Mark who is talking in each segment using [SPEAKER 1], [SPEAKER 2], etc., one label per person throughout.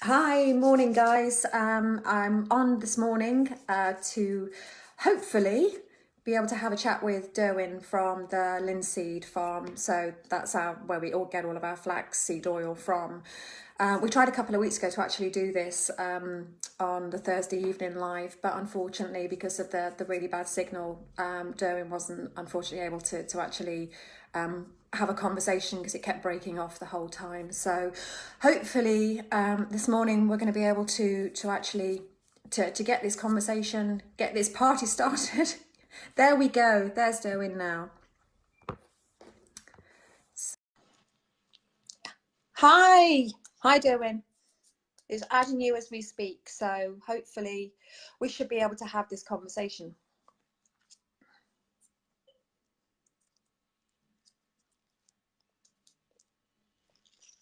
[SPEAKER 1] Hi, morning guys. I'm on this morning to hopefully be able to have a chat with Durwin from the Linseed Farm. So that's where we all get all of our flaxseed oil from. We tried a couple of weeks ago to actually do this on the Thursday evening live, but unfortunately, because of the really bad signal, Derwin wasn't unfortunately able to actually have a conversation because it kept breaking off the whole time. So hopefully this morning we're going to be able to actually to get this conversation, get this party started. There we go. There's Derwin now. Hi. Hi, Derwin. Is adding you as we speak, so hopefully we should be able to have this conversation.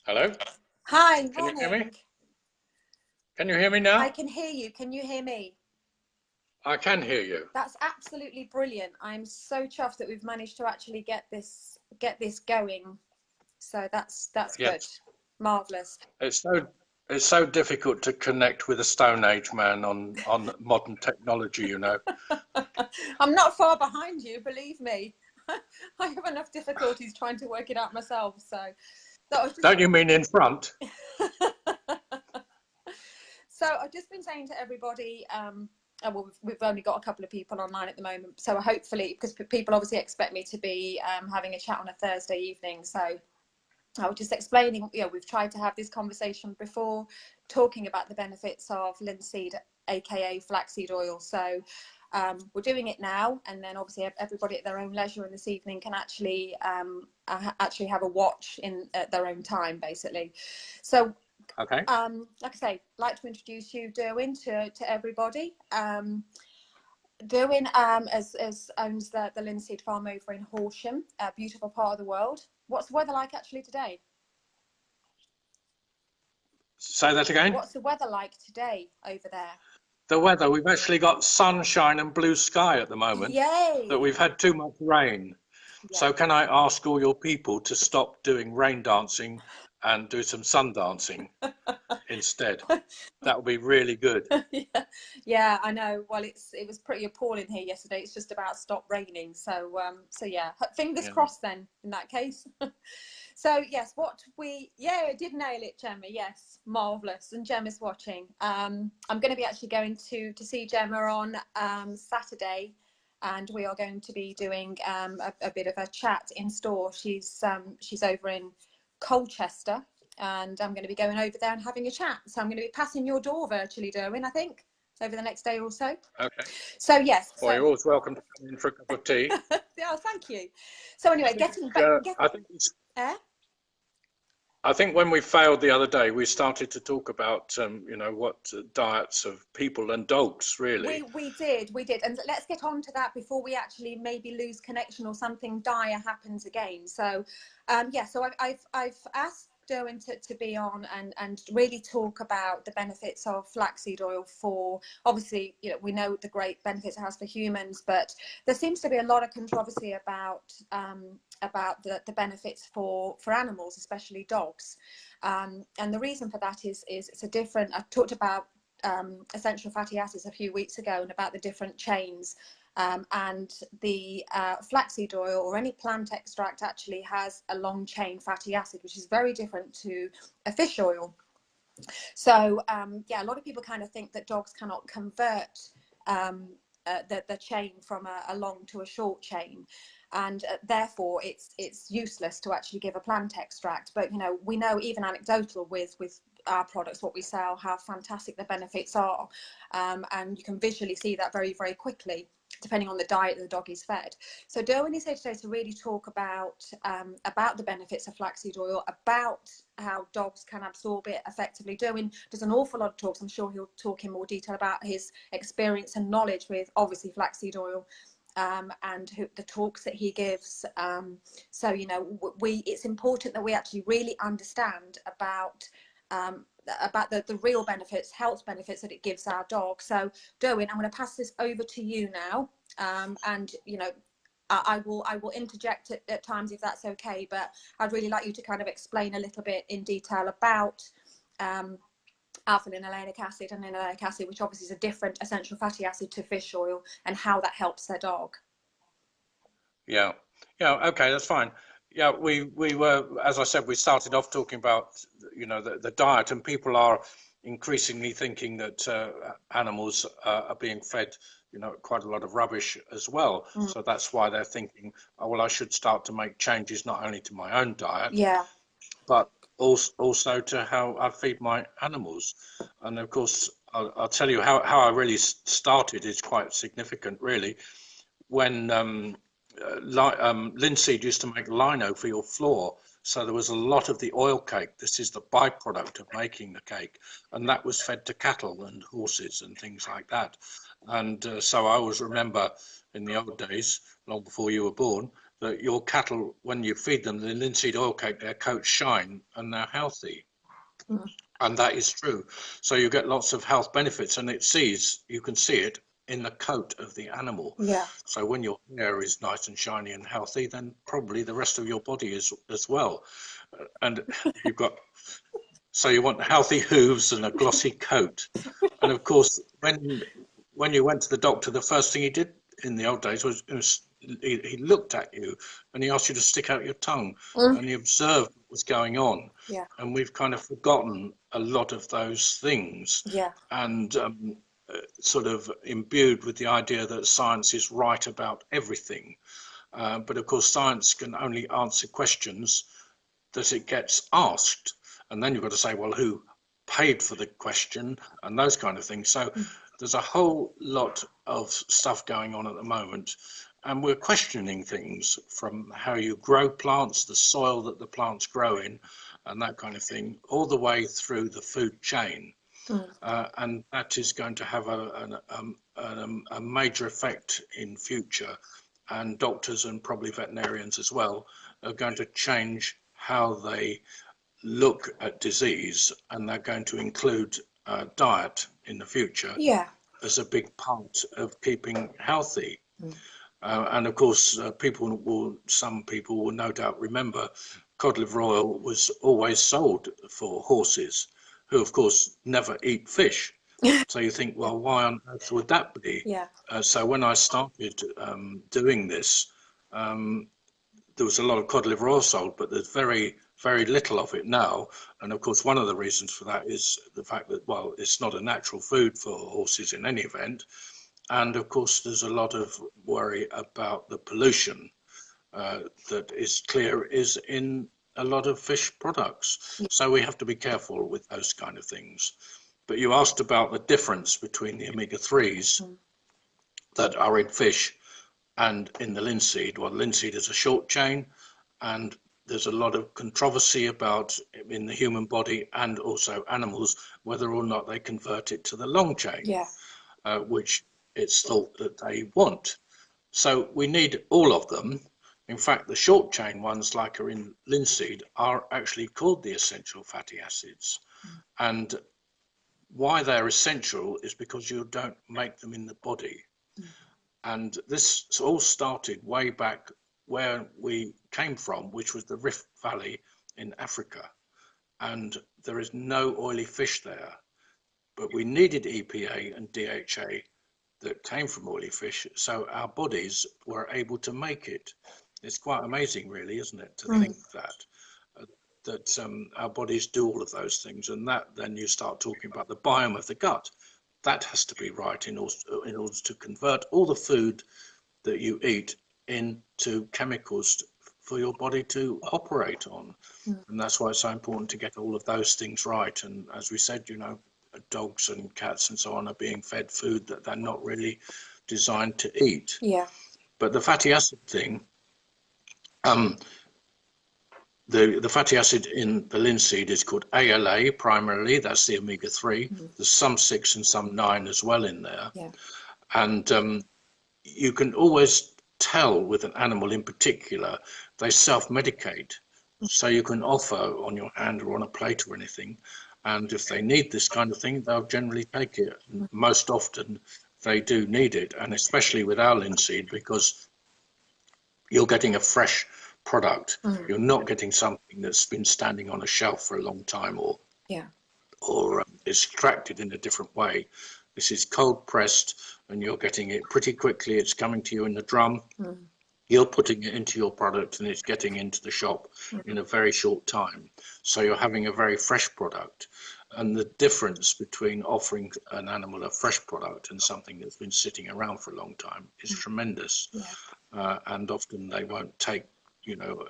[SPEAKER 2] Hello?
[SPEAKER 1] Hi,
[SPEAKER 2] Can you hear me?
[SPEAKER 1] morning.
[SPEAKER 2] Can you hear me now?
[SPEAKER 1] I can hear you. Can you hear me?
[SPEAKER 2] I can hear you.
[SPEAKER 1] That's absolutely brilliant. I'm so chuffed that we've managed to actually get this going. So that's
[SPEAKER 2] Yes.
[SPEAKER 1] good. Marvelous.
[SPEAKER 2] It's so difficult to connect with a Stone Age man on modern technology, you know.
[SPEAKER 1] I'm not far behind you, believe me. I have enough difficulties trying to work it out myself. So
[SPEAKER 2] Don't you mean in front?
[SPEAKER 1] So I've just been saying to everybody, well, we've only got a couple of people online at the moment. So hopefully, because people obviously expect me to be having a chat on a Thursday evening. So I was just explaining, we've tried to have this conversation before, talking about the benefits of linseed, aka flaxseed oil. So we're doing it now, and then obviously everybody at their own leisure in this evening can actually have a watch at their own time, basically. So
[SPEAKER 2] okay.
[SPEAKER 1] like I say, like to introduce you, Derwin, to everybody. Derwin owns the Linseed Farm over in Horsham, a beautiful part of the world. What's the weather like actually today?
[SPEAKER 2] Say that again.
[SPEAKER 1] What's the weather like today over there?
[SPEAKER 2] The weather, we've actually got sunshine and blue sky at the moment.
[SPEAKER 1] Yay!
[SPEAKER 2] But we've had too much rain.
[SPEAKER 1] Yeah.
[SPEAKER 2] So can I ask all your people to stop doing rain dancing and do some sun dancing instead? That would be really good.
[SPEAKER 1] Yeah, I know. Well, it was pretty appalling here yesterday. It's just about stopped raining. So yeah, fingers crossed then in that case. So yes, it did nail it, Gemma. Yes, marvelous. And Gemma's watching. I'm going to be actually going to see Gemma on Saturday, and we are going to be doing a bit of a chat in store. She's over in Colchester, and I'm going to be going over there and having a chat. So I'm going to be passing your door virtually, Derwin, I think, over the next day or so.
[SPEAKER 2] Okay.
[SPEAKER 1] So yes.
[SPEAKER 2] Well, you're always welcome to come in for a cup of tea.
[SPEAKER 1] Yeah, thank you. So anyway, getting back.
[SPEAKER 2] I think when we failed the other day, we started to talk about, what diets of people and dogs, really.
[SPEAKER 1] We did. And let's get on to that before we actually maybe lose connection or something dire happens again. So, so I've asked Derwin to be on and really talk about the benefits of flaxseed oil for, obviously, we know the great benefits it has for humans, but there seems to be a lot of controversy about the benefits for animals, especially dogs. And the reason for that is it's a different, I talked about essential fatty acids a few weeks ago and about the different chains, and the flaxseed oil or any plant extract actually has a long chain fatty acid, which is very different to a fish oil. So a lot of people kind of think that dogs cannot convert the chain from a long to a short chain, and therefore it's useless to actually give a plant extract. But we know, even anecdotal with our products, what we sell, how fantastic the benefits are, and you can visually see that very, very quickly depending on the diet the dog is fed. So Derwin is here today to really talk about the benefits of flaxseed oil, about how dogs can absorb it effectively. Derwin does an awful lot of talks. I'm sure he'll talk in more detail about his experience and knowledge with, obviously, flaxseed oil, and the talks that he gives. So it's important that we actually really understand about the real benefits, health benefits that it gives our dog. So Derwin, I'm going to pass this over to you now, and I will interject at times if that's okay, but I'd really like you to kind of explain a little bit in detail about alpha-linolenic acid and linoleic acid, which obviously is a different essential fatty acid to fish oil, and how that helps their dog.
[SPEAKER 2] Yeah, yeah, okay, that's fine. Yeah, we were, as I said, we started off talking about, you know, the diet, and people are increasingly thinking that animals are being fed, you know, quite a lot of rubbish as well. So that's why they're thinking, oh, well, I should start to make changes not only to my own diet,
[SPEAKER 1] Yeah.
[SPEAKER 2] but also to how I feed my animals. And of course, I'll tell you how I really started is quite significant, really. When linseed used to make lino for your floor, so there was a lot of the oil cake. This is the byproduct of making the cake, and that was fed to cattle and horses and things like that. And so I always remember in the old days, long before you were born, that your cattle, when you feed them the linseed oil cake, their coats shine and they're healthy. And that is true. So you get lots of health benefits, and you can see it in the coat of the animal.
[SPEAKER 1] Yeah.
[SPEAKER 2] So when your hair is nice and shiny and healthy, then probably the rest of your body is as well. And you've got, so you want healthy hooves and a glossy coat. And of course, when you went to the doctor, the first thing he did in the old days was he looked at you and he asked you to stick out your tongue, and he observed what was going on.
[SPEAKER 1] Yeah.
[SPEAKER 2] And we've kind of forgotten a lot of those things.
[SPEAKER 1] Yeah.
[SPEAKER 2] And sort of imbued with the idea that science is right about everything. But of course, science can only answer questions that it gets asked. And then you've got to say, well, who paid for the question and those kind of things. So there's a whole lot of stuff going on at the moment. And we're questioning things from how you grow plants, the soil that the plants grow in, and that kind of thing, all the way through the food chain. And that is going to have a major effect in future. And doctors and probably veterinarians as well are going to change how they look at disease, and they're going to include diet in the future as a big part of keeping healthy. And of course, some people will no doubt remember cod liver oil was always sold for horses, who of course never eat fish. So you think, well, why on earth would that be? So when I started doing this, there was a lot of cod liver oil sold, but there's very, very little of it now. And of course, one of the reasons for that is the fact that, well, it's not a natural food for horses in any event. And of course, there's a lot of worry about the pollution that is in a lot of fish products. So we have to be careful with those kind of things. But you asked about the difference between the omega-3s that are in fish and in the linseed. Well, linseed is a short chain, and there's a lot of controversy about in the human body and also animals whether or not they convert it to the long chain, which it's thought that they want. So we need all of them. In fact, the short chain ones, like are in linseed, are actually called the essential fatty acids. And why they're essential is because you don't make them in the body. And this all started way back where we came from, which was the Rift Valley in Africa. And there is no oily fish there. But we needed EPA and DHA that came from oily fish, so our bodies were able to make it. It's quite amazing, really, isn't it, to think that our bodies do all of those things, and that then you start talking about the biome of the gut. That has to be right in order to convert all the food that you eat into chemicals for your body to operate on. And that's why it's so important to get all of those things right. And as we said, you know, dogs and cats and so on are being fed food that they're not really designed to eat. But the fatty acid thing, the fatty acid in the linseed is called ALA primarily. That's the omega-3. There's some 6 and some 9 as well in there. And you can always tell with an animal in particular, they self-medicate. So you can offer on your hand or on a plate or anything. And if they need this kind of thing, they'll generally take it. And most often they do need it, and especially with our linseed, because you're getting a fresh product. You're not getting something that's been standing on a shelf for a long time, or extracted in a different way. This is cold pressed, and you're getting it pretty quickly. It's coming to you in the drum. You're putting it into your product, and it's getting into the shop in a very short time. So you're having a very fresh product. And the difference between offering an animal a fresh product and something that's been sitting around for a long time is tremendous. And often they won't take, you know,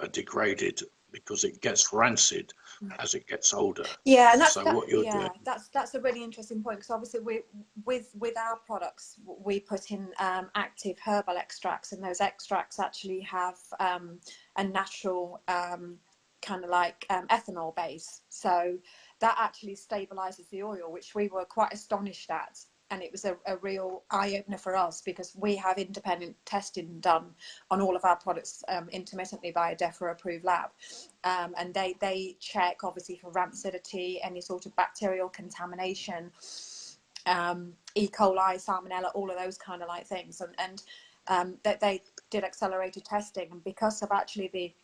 [SPEAKER 2] a degraded, because it gets rancid as it gets older.
[SPEAKER 1] Yeah, and
[SPEAKER 2] so what you're doing,
[SPEAKER 1] that's a really interesting point, because obviously with our products we put in active herbal extracts, and those extracts actually have a natural kind of like ethanol base, so that actually stabilizes the oil, which we were quite astonished at. And it was a real eye-opener for us, because we have independent testing done on all of our products intermittently by a DEFRA-approved lab. And they check, obviously, for rancidity, any sort of bacterial contamination, E. coli, salmonella, all of those kind of like things. And they did accelerated testing. And because of actually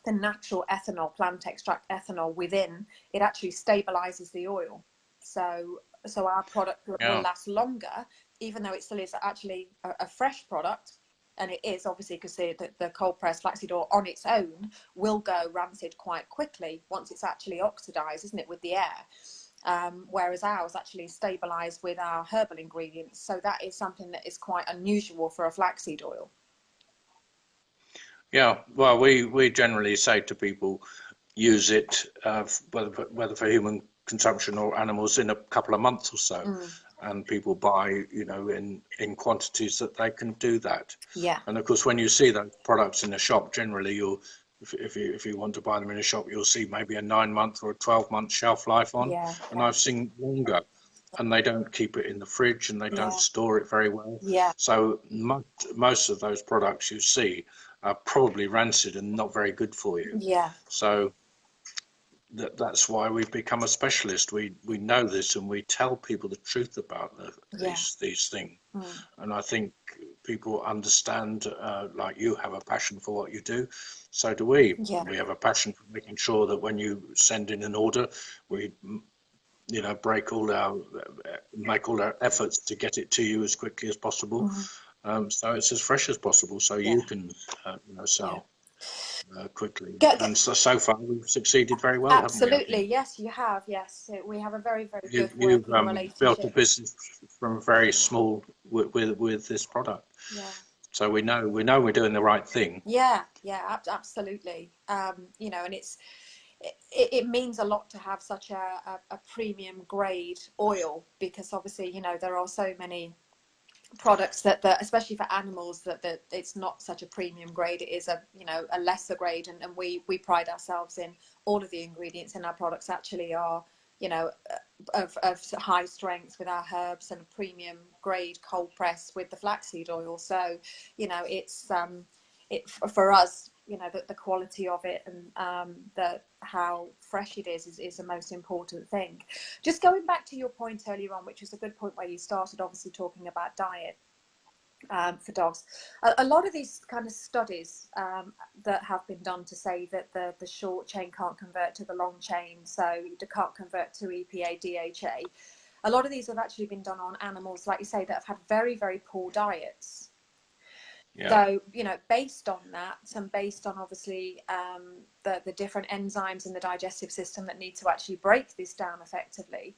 [SPEAKER 1] the natural ethanol, plant extract ethanol within, it actually stabilizes the oil. So our product will last longer, even though it still is actually a fresh product. And it is, obviously, because the cold pressed flaxseed oil on its own will go rancid quite quickly once it's actually oxidized, isn't it, with the air. Whereas ours actually stabilize with our herbal ingredients. So that is something that is quite unusual for a flaxseed oil.
[SPEAKER 2] Yeah, well, we generally say to people, use it whether for human consumption or animals in a couple of months or so, and people buy, you know, in quantities that they can do that. And of course, when you see those products in a shop, generally if you want to buy them in a shop, you'll see maybe a 9-month or a 12-month shelf life on. And I've seen longer, and they don't keep it in the fridge, and they don't store it very well. So most of those products you see are probably rancid and not very good for you. So that's why we've become a specialist. We know this, and we tell people the truth about these things. And I think people understand, like you have a passion for what you do, so do we. We have a passion for making sure that when you send in an order, we, you know, make all our efforts to get it to you as quickly as possible. So it's as fresh as possible, so you can you know, sell quickly. And so far we've succeeded very well.
[SPEAKER 1] Absolutely,
[SPEAKER 2] haven't we?
[SPEAKER 1] yes, you have. Yes, we have a very, very good
[SPEAKER 2] You've
[SPEAKER 1] working relationship.
[SPEAKER 2] built a business from very small with this product. So we know we're doing the right thing.
[SPEAKER 1] Absolutely. You know, and it means a lot to have such a premium grade oil, because obviously, you know, there are so many products that especially for animals that it's not such a premium grade. It is a, you know, a lesser grade, and we pride ourselves in all of the ingredients in our products actually are, you know, of high strength with our herbs, and a premium grade cold press with the flaxseed oil. So, you know, it's for us, you know, the quality of it, and how fresh it is the most important thing. Just going back to your point earlier on, which was a good point where you started obviously talking about diet for dogs. A lot of these kind of studies that have been done to say that the short chain can't convert to the long chain, so you can't convert to EPA, DHA. A lot of these have actually been done on animals, like you say, that have had very, very poor diets. So, you know, based on that, and based on obviously the different enzymes in the digestive system that need to actually break this down effectively,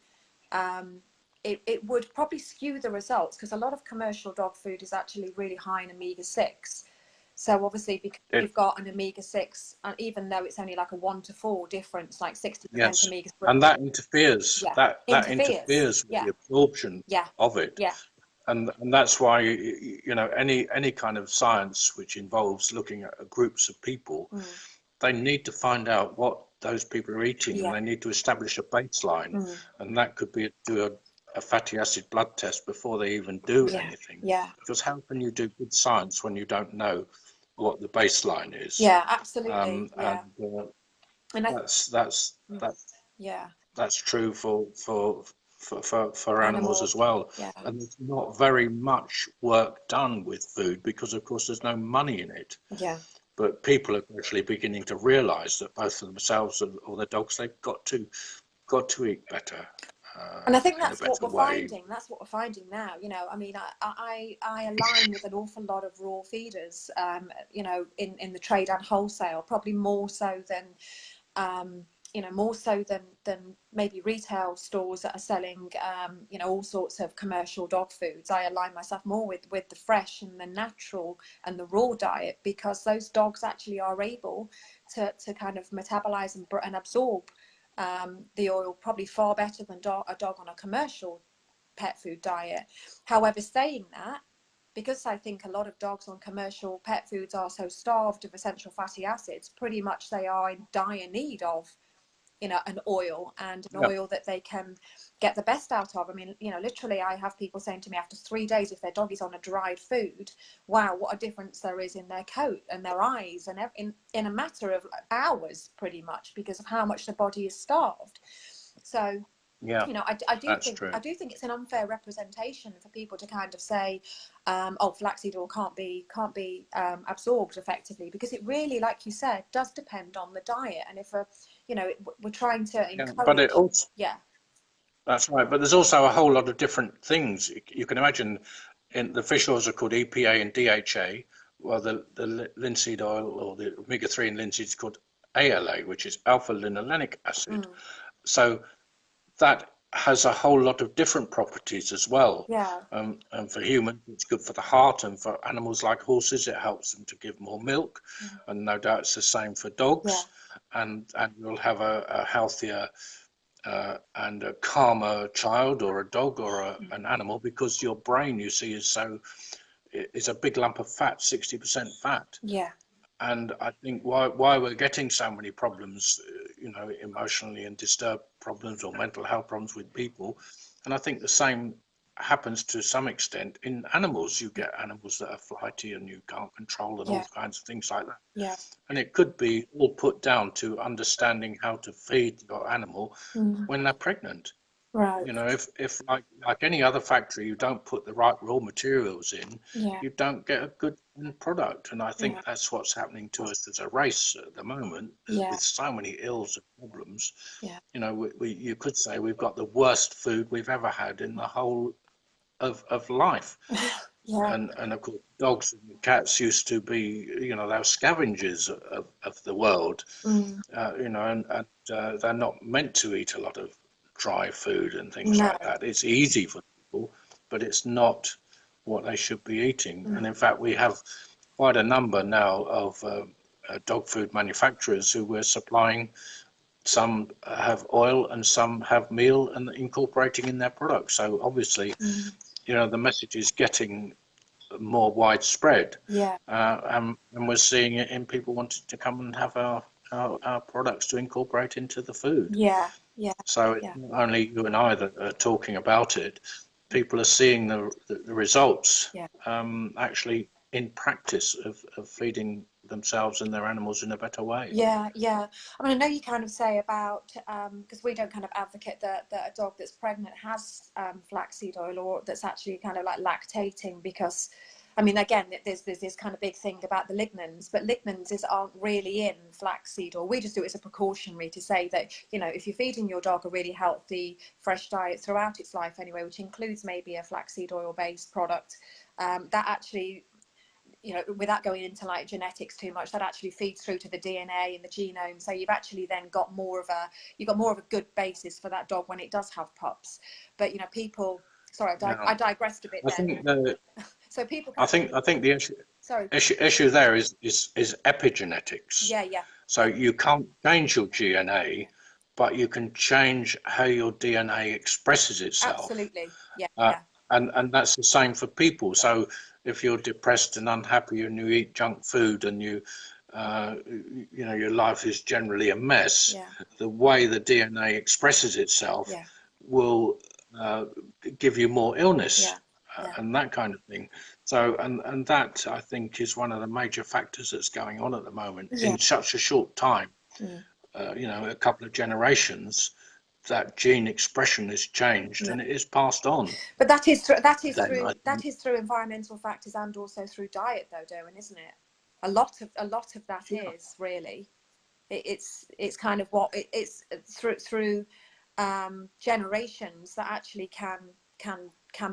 [SPEAKER 1] it would probably skew the results, because a lot of commercial dog food is actually really high in omega-6. So obviously, because you've got an omega-6, even though it's only like a 1 to 4 difference, like 60% omega-3.
[SPEAKER 2] And that interferes. That interferes with the absorption of it. And that's why, you know, any kind of science which involves looking at groups of people, they need to find out what those people are eating, and they need to establish a baseline, and that could be do a fatty acid blood test before they even do anything. Because how can you do good science when you don't know what the baseline is?
[SPEAKER 1] Absolutely.
[SPEAKER 2] And that's true for animals as well. And there's not very much work done with food, because of course there's no money in it. But people are actually beginning to realize that both for themselves or their dogs, they've got to eat better.
[SPEAKER 1] And I think
[SPEAKER 2] in a
[SPEAKER 1] that's what
[SPEAKER 2] better
[SPEAKER 1] we're
[SPEAKER 2] way.
[SPEAKER 1] finding. That's what we're finding now. You know, I mean, I align with an awful lot of raw feeders, you know, in the trade and wholesale, probably more so than, you know, more so than maybe retail stores that are selling, you know, all sorts of commercial dog foods. I align myself more with the fresh and the natural and the raw diet, because those dogs actually are able to kind of metabolize and absorb the oil probably far better than a dog on a commercial pet food diet. However, saying that, because I think a lot of dogs on commercial pet foods are so starved of essential fatty acids, pretty much they are in dire need of, you know, an oil, and an
[SPEAKER 2] Yeah.
[SPEAKER 1] oil that they can get the best out of. I mean, you know, literally I have people saying to me after 3 days, if their dog is on a dried food, wow, what a difference there is in their coat and their eyes, and in a matter of hours pretty much, because of how much the body is starved. So
[SPEAKER 2] Yeah,
[SPEAKER 1] you know, I do
[SPEAKER 2] that's
[SPEAKER 1] think
[SPEAKER 2] true.
[SPEAKER 1] it's an unfair representation for people to kind of say, oh, flaxseed oil can't be absorbed effectively, because it really, like you said, does depend on the diet. And if you know, we're trying to
[SPEAKER 2] Yeah, but it
[SPEAKER 1] encourage,
[SPEAKER 2] also,
[SPEAKER 1] yeah,
[SPEAKER 2] that's right. But there's also a whole lot of different things. You can imagine in the fish oils are called EPA and DHA. Well, the linseed oil or the omega-3 in linseed is called ALA, which is alpha linolenic acid.
[SPEAKER 1] mm,
[SPEAKER 2] So that has a whole lot of different properties as well.
[SPEAKER 1] yeah,
[SPEAKER 2] And for humans, it's good for the heart, and for animals like horses, it helps them to give more milk.
[SPEAKER 1] mm,
[SPEAKER 2] And no doubt it's the same for
[SPEAKER 1] yeah,
[SPEAKER 2] dogs. And you'll have a healthier and a calmer child or a dog or
[SPEAKER 1] mm,
[SPEAKER 2] an animal, because your brain, you see, is a big lump of fat, 60% fat.
[SPEAKER 1] yeah,
[SPEAKER 2] And I think why we're getting so many problems, you know, emotionally and disturbed problems or mental health problems with people, and I think the same happens to some extent in animals. You get animals that are flighty and you can't control, and all
[SPEAKER 1] yeah,
[SPEAKER 2] kinds of things like that.
[SPEAKER 1] yeah,
[SPEAKER 2] And it could be all put down to understanding how to feed your animal
[SPEAKER 1] mm,
[SPEAKER 2] when they're pregnant.
[SPEAKER 1] right,
[SPEAKER 2] You know, if like any other factory, you don't put the right raw materials in,
[SPEAKER 1] yeah,
[SPEAKER 2] you don't get a good product. And I
[SPEAKER 1] yeah,
[SPEAKER 2] think that's what's happening to us as a race at the moment,
[SPEAKER 1] yeah,
[SPEAKER 2] with so many ills and problems.
[SPEAKER 1] yeah,
[SPEAKER 2] You know, you could say we've got the worst food we've ever had in the whole of life.
[SPEAKER 1] yeah,
[SPEAKER 2] And of course, dogs and cats used to be, you know, they were scavengers of the world,
[SPEAKER 1] mm,
[SPEAKER 2] you know, and they're not meant to eat a lot of dry food and things
[SPEAKER 1] no,
[SPEAKER 2] like that. It's easy for people, but it's not what they should be eating. And
[SPEAKER 1] mm,
[SPEAKER 2] in fact, we have quite a number now of dog food manufacturers who we're supplying. Some have oil and some have meal and incorporating in their products. So obviously,
[SPEAKER 1] mm,
[SPEAKER 2] you know, the message is getting more widespread,
[SPEAKER 1] yeah,
[SPEAKER 2] and we're seeing it in people wanting to come and have our products to incorporate into the food.
[SPEAKER 1] yeah, yeah,
[SPEAKER 2] So it's
[SPEAKER 1] yeah,
[SPEAKER 2] not only you and I that are talking about it, people are seeing the results
[SPEAKER 1] yeah.
[SPEAKER 2] actually in practice of feeding themselves and their animals in a better way.
[SPEAKER 1] Yeah, yeah. I mean, I know you kind of say about, because we don't kind of advocate that a dog that's pregnant has flaxseed oil, or that's actually kind of like lactating, because, I mean, again, there's this kind of big thing about the lignans, but aren't really in flaxseed oil. We just do it as a precautionary to say that, you know, if you're feeding your dog a really healthy, fresh diet throughout its life anyway, which includes maybe a flaxseed oil based product, that actually, you know, without going into like genetics too much, that actually feeds through to the DNA and the genome. So you've actually then got more of a good basis for that dog when it does have pups. But you know, people, sorry,
[SPEAKER 2] Yeah,
[SPEAKER 1] I digressed a bit
[SPEAKER 2] I
[SPEAKER 1] then.
[SPEAKER 2] think the
[SPEAKER 1] So people
[SPEAKER 2] I
[SPEAKER 1] can,
[SPEAKER 2] think I think the
[SPEAKER 1] sorry,
[SPEAKER 2] issue there is epigenetics.
[SPEAKER 1] yeah, yeah,
[SPEAKER 2] So
[SPEAKER 1] yeah,
[SPEAKER 2] you can't change your
[SPEAKER 1] yeah,
[SPEAKER 2] DNA, but you can change how your DNA expresses itself.
[SPEAKER 1] absolutely, yeah,
[SPEAKER 2] Uh,
[SPEAKER 1] yeah,
[SPEAKER 2] and that's the same for people.
[SPEAKER 1] yeah,
[SPEAKER 2] So if you're depressed and unhappy and you eat junk food and you know, your life is generally a mess,
[SPEAKER 1] yeah,
[SPEAKER 2] the way the DNA expresses itself
[SPEAKER 1] yeah,
[SPEAKER 2] will give you more illness
[SPEAKER 1] yeah, yeah,
[SPEAKER 2] and that kind of thing. So, and that I think is one of the major factors that's going on at the moment
[SPEAKER 1] yeah.
[SPEAKER 2] in such a short time.
[SPEAKER 1] Mm.
[SPEAKER 2] You know, a couple of generations, that gene expression is changed
[SPEAKER 1] Yeah.
[SPEAKER 2] and it is passed on.
[SPEAKER 1] But
[SPEAKER 2] Then I think,
[SPEAKER 1] that is through environmental factors and also through diet, though, Derwin, isn't it? A lot of that
[SPEAKER 2] yeah,
[SPEAKER 1] is really. It's kind of what it's through generations that actually can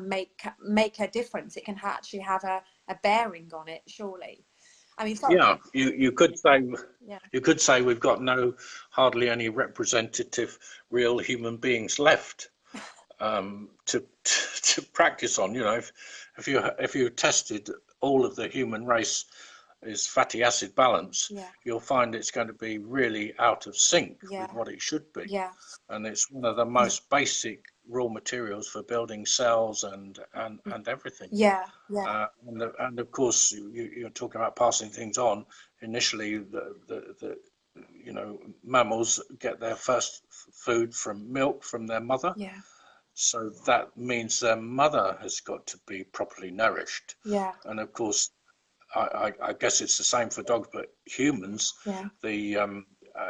[SPEAKER 1] make a difference. It can actually have a bearing on it, surely. I mean, sorry.
[SPEAKER 2] Yeah, you could say,
[SPEAKER 1] Yeah.
[SPEAKER 2] you could say we've got hardly any representative real human beings left to practice on. You know, if you tested all of the human race is fatty acid balance,
[SPEAKER 1] Yeah.
[SPEAKER 2] you'll find it's going to be really out of sync
[SPEAKER 1] Yeah.
[SPEAKER 2] with what it should be.
[SPEAKER 1] Yeah.
[SPEAKER 2] And it's one of the most basic raw materials for building cells and everything.
[SPEAKER 1] Yeah. Yeah.
[SPEAKER 2] And of course, you're talking about passing things on. Initially, the you know, mammals get their first food from milk from their mother.
[SPEAKER 1] Yeah.
[SPEAKER 2] So that means their mother has got to be properly nourished.
[SPEAKER 1] Yeah.
[SPEAKER 2] And of course, I guess it's the same for dogs, but humans,
[SPEAKER 1] Yeah.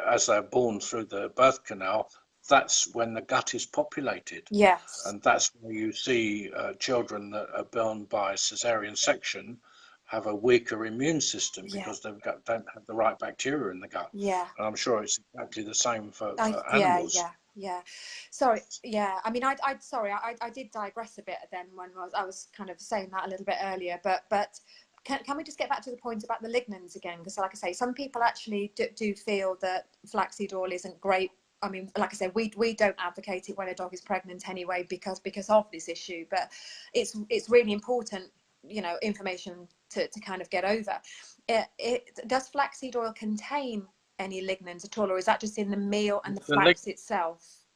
[SPEAKER 2] as they're born through the birth canal, that's when the gut is populated.
[SPEAKER 1] Yes.
[SPEAKER 2] And that's where you see children that are born by cesarean section have a weaker immune system because don't have the right bacteria in the gut.
[SPEAKER 1] Yeah.
[SPEAKER 2] And I'm sure it's exactly the same for
[SPEAKER 1] animals.
[SPEAKER 2] animals.
[SPEAKER 1] Yeah. Sorry. Yeah. I mean, I did digress a bit then when I was kind of saying that a little bit earlier, but can we just get back to the point about the lignans again? Because like I say, some people actually do feel that flaxseed oil isn't great. I mean, like I said, we don't advocate it when a dog is pregnant anyway because of this issue, but it's really important, you know, information to kind of get over. Does flaxseed oil contain any lignans at all, or is that just in the meal and the flax itself?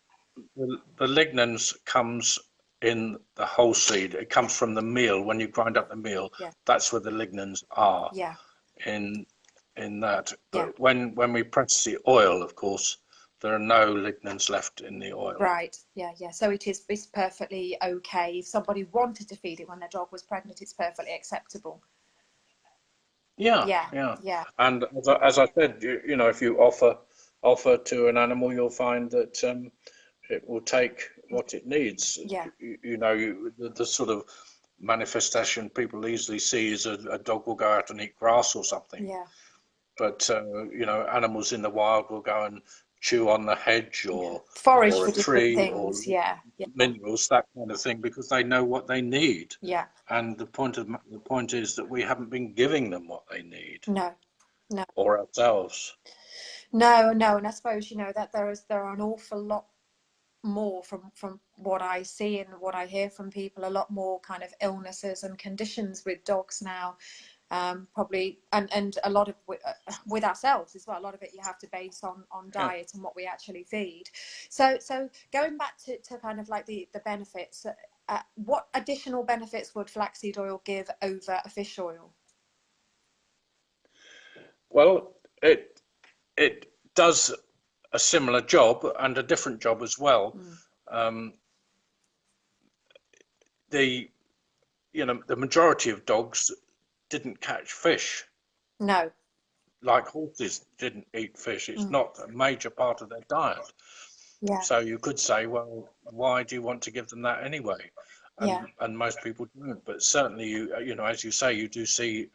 [SPEAKER 2] The lignans comes in the whole seed. It comes from the meal. When you grind up the meal, that's where the lignans are.
[SPEAKER 1] Yeah.
[SPEAKER 2] In that. But when we press the oil, of course, there are no lignans left in the oil.
[SPEAKER 1] Right. Yeah. So it's perfectly okay. If somebody wanted to feed it when their dog was pregnant, it's perfectly acceptable. Yeah.
[SPEAKER 2] And as I said, you know, if you offer to an animal, you'll find that it will take what it needs.
[SPEAKER 1] Yeah.
[SPEAKER 2] You know, the sort of manifestation people easily see is a dog will go out and eat grass or something.
[SPEAKER 1] Yeah.
[SPEAKER 2] But you know, animals in the wild will go and chew on the hedge or
[SPEAKER 1] forage
[SPEAKER 2] or
[SPEAKER 1] for
[SPEAKER 2] a tree
[SPEAKER 1] different things.
[SPEAKER 2] or minerals, that kind of thing, because they know what they need.
[SPEAKER 1] Yeah.
[SPEAKER 2] And the point is that we haven't been giving them what they need.
[SPEAKER 1] No.
[SPEAKER 2] Or ourselves.
[SPEAKER 1] No, and I suppose, you know, that there are an awful lot more from what I see and what I hear from people, a lot more kind of illnesses and conditions with dogs now, probably, and a lot of with ourselves as well. A lot of it you have to base on diet and what we actually feed. So going back to kind of like the benefits, what additional benefits would flaxseed oil give over a fish oil?
[SPEAKER 2] Well, it does a similar job and a different job as well. The majority of dogs didn't catch fish.
[SPEAKER 1] No.
[SPEAKER 2] Like horses didn't eat fish. It's not a major part of their diet.
[SPEAKER 1] Yeah.
[SPEAKER 2] So you could say, well, why do you want to give them that anyway? And most people don't. But certainly, you know, as you say, you do see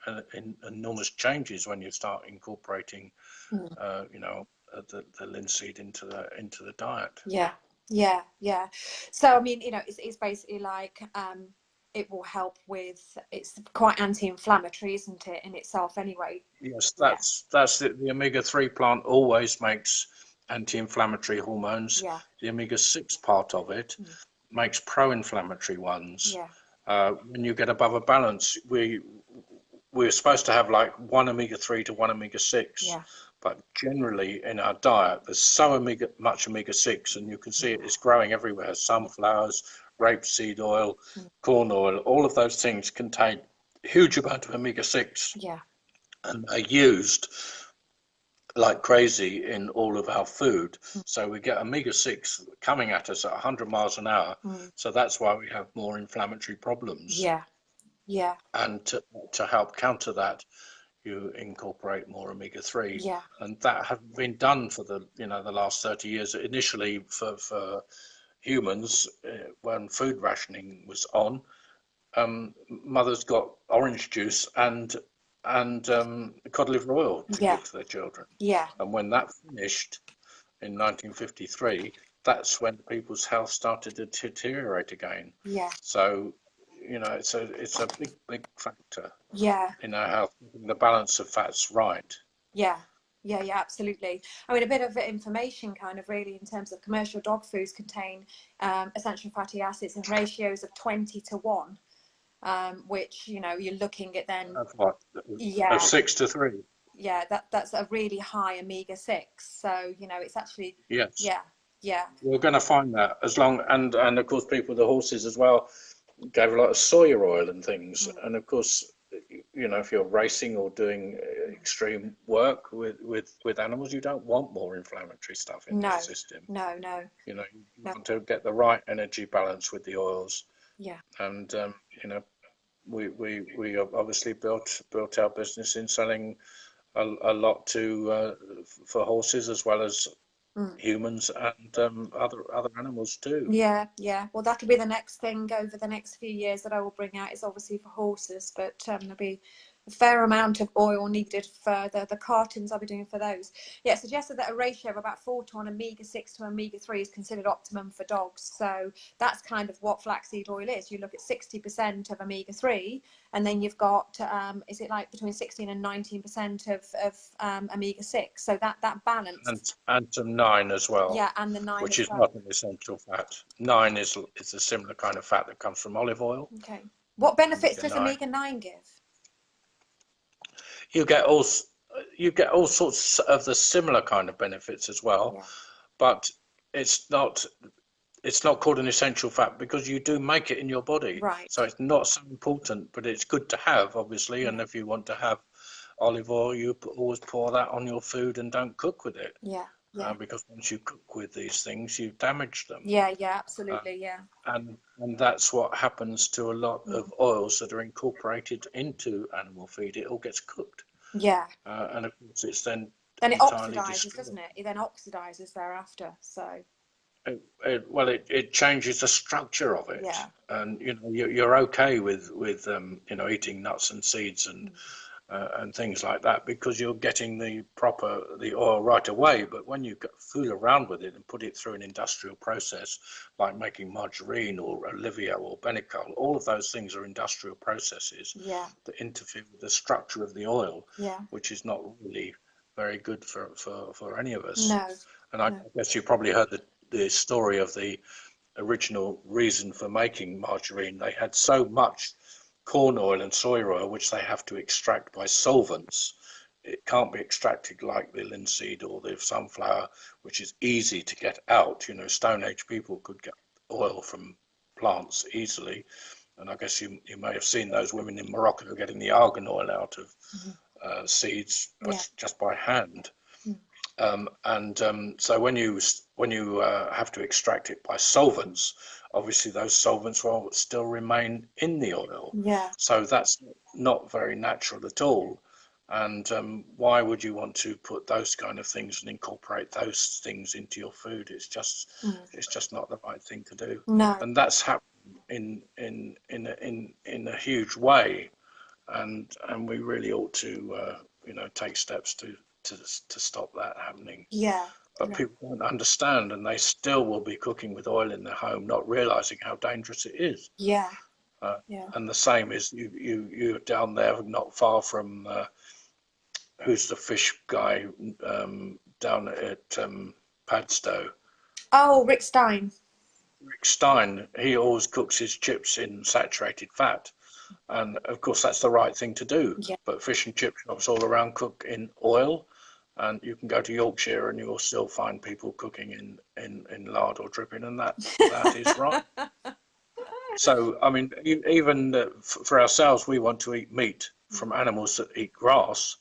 [SPEAKER 2] enormous changes when you start incorporating, you know, the linseed into the diet.
[SPEAKER 1] Yeah. So I mean, you know, it's basically like it will help with, it's quite anti-inflammatory, isn't it, in itself anyway?
[SPEAKER 2] Yes, that's the omega-3 plant always makes anti-inflammatory hormones.
[SPEAKER 1] Yeah.
[SPEAKER 2] The omega-6 part of it makes pro-inflammatory ones.
[SPEAKER 1] Yeah.
[SPEAKER 2] When you get above a balance, we're supposed to have like one omega-3 to one omega-6.
[SPEAKER 1] Yeah.
[SPEAKER 2] But generally in our diet, there's so much omega-6, and you can see it's growing everywhere. Sunflowers, rapeseed oil, corn oil, all of those things contain a huge amount of omega-6.
[SPEAKER 1] Yeah.
[SPEAKER 2] And are used like crazy in all of our food. So we get omega-6 coming at us at 100 miles an hour. So that's why we have more inflammatory problems.
[SPEAKER 1] Yeah.
[SPEAKER 2] And to help counter that, you incorporate more omega-3.
[SPEAKER 1] Yeah.
[SPEAKER 2] And that has been done for the last 30 years. Initially for humans, when food rationing was on, mothers got orange juice and cod liver oil to give to their children.
[SPEAKER 1] Yeah.
[SPEAKER 2] And when that finished in 1953, that's when people's health started to deteriorate again.
[SPEAKER 1] Yeah.
[SPEAKER 2] So, you know, it's a big factor
[SPEAKER 1] Yeah.
[SPEAKER 2] in our health, the balance of fats right.
[SPEAKER 1] Yeah. Yeah, yeah, absolutely. I mean, a bit of information kind of really in terms of commercial dog foods contain essential fatty acids in ratios of 20 to 1, which, you know, you're looking at then.
[SPEAKER 2] Of what?
[SPEAKER 1] Yeah.
[SPEAKER 2] Of 6 to 3.
[SPEAKER 1] Yeah, that's a really high omega-6. So, you know, it's actually,
[SPEAKER 2] Yes.
[SPEAKER 1] yeah, yeah.
[SPEAKER 2] We're going to find that as long, and of course people, the horses as well, gave a lot of soya oil and things. And of course, you know, if you're racing or doing extreme work with animals, you don't want more inflammatory stuff in their system.
[SPEAKER 1] No.
[SPEAKER 2] You know, you want to get the right energy balance with the oils.
[SPEAKER 1] Yeah.
[SPEAKER 2] And you know, we obviously built our business in selling a lot to for horses as well as humans and other animals too.
[SPEAKER 1] Yeah, yeah. Well, that'll be the next thing over the next few years that I will bring out, is obviously for horses, but there'll be a fair amount of oil needed for the cartons I'll be doing for those. Yeah, it suggested that a ratio of about 4 to 1 omega-6 to omega-3 is considered optimum for dogs. So that's kind of what flaxseed oil is. You look at 60% of omega-3, and then you've got, is it like between 16 and 19% of omega-6? So that balance.
[SPEAKER 2] And some 9 as well.
[SPEAKER 1] Yeah, and the 9
[SPEAKER 2] which
[SPEAKER 1] as
[SPEAKER 2] is
[SPEAKER 1] well.
[SPEAKER 2] not an essential fat. 9 is a similar kind of fat that comes from olive oil.
[SPEAKER 1] Okay. What benefits does omega-9 give?
[SPEAKER 2] You get all sorts of the similar kind of benefits as well, but it's not called an essential fat because you do make it in your body.
[SPEAKER 1] Right.
[SPEAKER 2] So it's not so important, but it's good to have, obviously. And if you want to have olive oil, you always pour that on your food and don't cook with it.
[SPEAKER 1] Yeah.
[SPEAKER 2] Because once you cook with these things, you damage them.
[SPEAKER 1] Yeah, absolutely,
[SPEAKER 2] And that's what happens to a lot of oils that are incorporated into animal feed. It all gets cooked.
[SPEAKER 1] Yeah.
[SPEAKER 2] And of course, it's then
[SPEAKER 1] it oxidizes,
[SPEAKER 2] destroyed.
[SPEAKER 1] doesn't it? It then oxidizes thereafter. So.
[SPEAKER 2] It changes the structure of it.
[SPEAKER 1] Yeah.
[SPEAKER 2] And you know, you're okay with you know, eating nuts and seeds and things like that because you're getting the oil right away. But when you fool around with it and put it through an industrial process, like making margarine or Olivia or Benicol, all of those things are industrial processes that interfere with the structure of the oil, which is not really very good for any of us.
[SPEAKER 1] No.
[SPEAKER 2] And I guess you probably heard the story of the original reason for making margarine. They had so much corn oil and soy oil, which they have to extract by solvents. It can't be extracted like the linseed or the sunflower, which is easy to get out. You know, Stone Age people could get oil from plants easily. And I guess you may have seen those women in Morocco getting the argan oil out of seeds, but just by hand. So when you have to extract it by solvents, obviously those solvents will still remain in the oil.
[SPEAKER 1] Yeah.
[SPEAKER 2] So that's not very natural at all. And why would you want to put those kind of things and incorporate those things into your food? It's just not the right thing to do.
[SPEAKER 1] No.
[SPEAKER 2] And that's happening in a huge way. And we really ought to you know, take steps to stop that happening.
[SPEAKER 1] Yeah.
[SPEAKER 2] But people don't understand, and they still will be cooking with oil in their home, not realizing how dangerous it is.
[SPEAKER 1] Yeah.
[SPEAKER 2] And the same is you're down there, not far from who's the fish guy down at Padstow?
[SPEAKER 1] Oh, Rick Stein.
[SPEAKER 2] Rick Stein. He always cooks his chips in saturated fat. And of course, that's the right thing to do.
[SPEAKER 1] Yeah.
[SPEAKER 2] But fish and chip shops all around cook in oil, and you can go to Yorkshire and you'll still find people cooking in lard or dripping, and that is right. So, I mean, even for ourselves, we want to eat meat from animals that eat grass,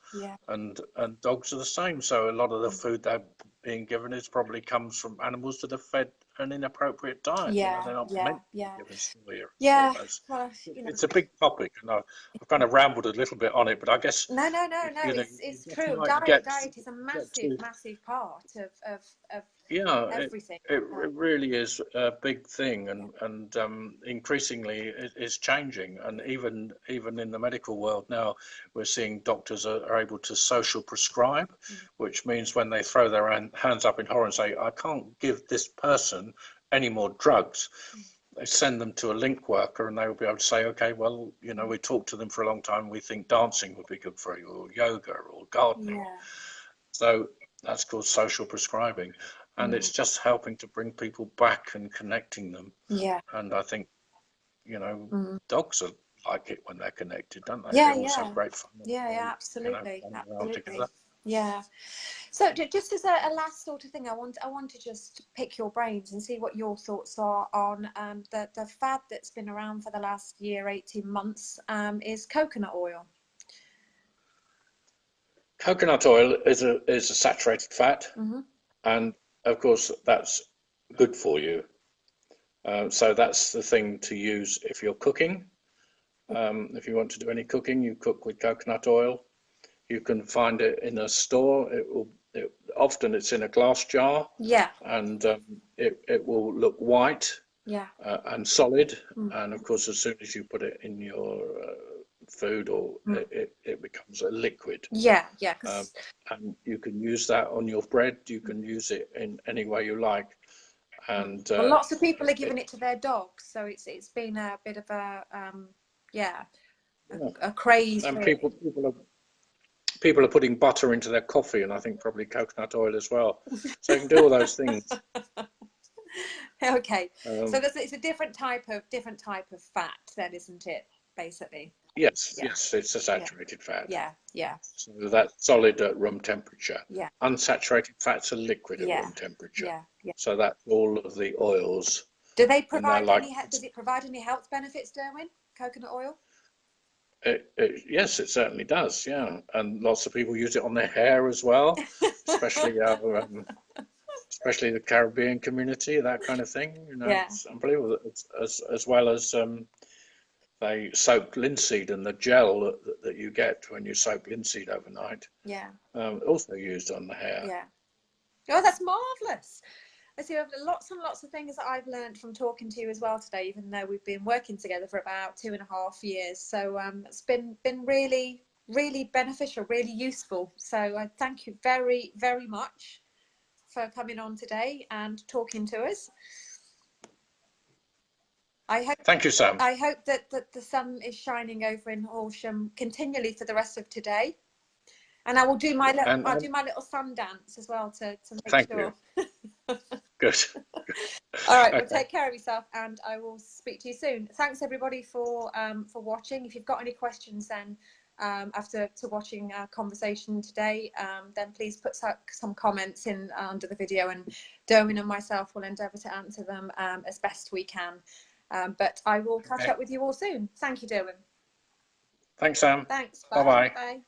[SPEAKER 2] and dogs are the same. So a lot of the food they're being given probably comes from animals that are fed an inappropriate diet.
[SPEAKER 1] Yeah,
[SPEAKER 2] you know, they're not meant to be given soya.
[SPEAKER 1] Yeah. Well, you know.
[SPEAKER 2] It's a big topic, and I've kind of rambled a little bit on it, but I guess
[SPEAKER 1] no.
[SPEAKER 2] you know,
[SPEAKER 1] It's true. Diet is a massive part of
[SPEAKER 2] Yeah,
[SPEAKER 1] everything.
[SPEAKER 2] it really is a big thing, and increasingly it is changing. And even in the medical world now, we're seeing doctors are able to social prescribe, which means when they throw their hands up in horror and say, I can't give this person any more drugs, they send them to a link worker, and they will be able to say, okay, well, you know, we talked to them for a long time, we think dancing would be good for you, or yoga, or gardening.
[SPEAKER 1] Yeah.
[SPEAKER 2] So that's called social prescribing, and it's just helping to bring people back and connecting them.
[SPEAKER 1] Yeah.
[SPEAKER 2] And I think, you know, dogs are like it when they're connected, don't they?
[SPEAKER 1] Yeah,
[SPEAKER 2] They always
[SPEAKER 1] yeah.
[SPEAKER 2] have great fun.
[SPEAKER 1] Yeah,
[SPEAKER 2] You know,
[SPEAKER 1] absolutely.
[SPEAKER 2] when they're all
[SPEAKER 1] Absolutely.
[SPEAKER 2] together.
[SPEAKER 1] Yeah. So just as a last sort of thing, I want to just pick your brains and see what your thoughts are on the fad that's been around for the last year, 18 months, is coconut oil.
[SPEAKER 2] Coconut oil is a saturated fat, and of course that's good for you. So that's the thing to use if you're cooking. If you want to do any cooking, you cook with coconut oil. You can find it in a store. Often it's in a glass jar.
[SPEAKER 1] Yeah.
[SPEAKER 2] And it will look white.
[SPEAKER 1] Yeah.
[SPEAKER 2] And solid. And of course, as soon as you put it in your food, or it becomes a liquid.
[SPEAKER 1] Yeah. Yeah.
[SPEAKER 2] And you can use that on your bread. You can use it in any way you like. And
[SPEAKER 1] well, lots of people are giving it to their dogs, so it's been a bit of a a craze.
[SPEAKER 2] And
[SPEAKER 1] really.
[SPEAKER 2] people are putting butter into their coffee, and I think probably coconut oil as well. So you can do all those things.
[SPEAKER 1] Okay, so it's a different type of fat, then, isn't it? Basically.
[SPEAKER 2] Yes, yes, it's a saturated fat.
[SPEAKER 1] Yeah, yeah.
[SPEAKER 2] So that's solid at room temperature.
[SPEAKER 1] Yeah.
[SPEAKER 2] Unsaturated fats are liquid at room temperature.
[SPEAKER 1] Yeah, yeah.
[SPEAKER 2] So that's all of the oils.
[SPEAKER 1] Do they provide does it provide any health benefits, Durwin? Coconut oil?
[SPEAKER 2] Yes, it certainly does. Yeah, and lots of people use it on their hair as well, especially especially the Caribbean community, that kind of thing. You know, it's unbelievable. As well as they soak linseed, and the gel that you get when you soak linseed overnight.
[SPEAKER 1] Yeah.
[SPEAKER 2] Also used on the hair.
[SPEAKER 1] Yeah. Oh, that's marvellous. I see lots and lots of things that I've learned from talking to you as well today, even though we've been working together for about 2.5 years. So it's been really, really beneficial, really useful. So I thank you very, very much for coming on today and talking to us.
[SPEAKER 2] Thank you, Sam.
[SPEAKER 1] I hope that the sun is shining over in Horsham continually for the rest of today. And I will do my little sun dance as well to make sure.
[SPEAKER 2] You. Good.
[SPEAKER 1] All right. Well, take care of yourself, and I will speak to you soon. Thanks everybody for watching. If you've got any questions, then after watching our conversation today, then please put some comments in under the video, and Durwin and myself will endeavour to answer them as best we can. But I will catch up with you all soon. Thank you, Durwin.
[SPEAKER 2] Thanks, Sam.
[SPEAKER 1] Thanks.
[SPEAKER 2] Bye-bye.
[SPEAKER 1] Bye.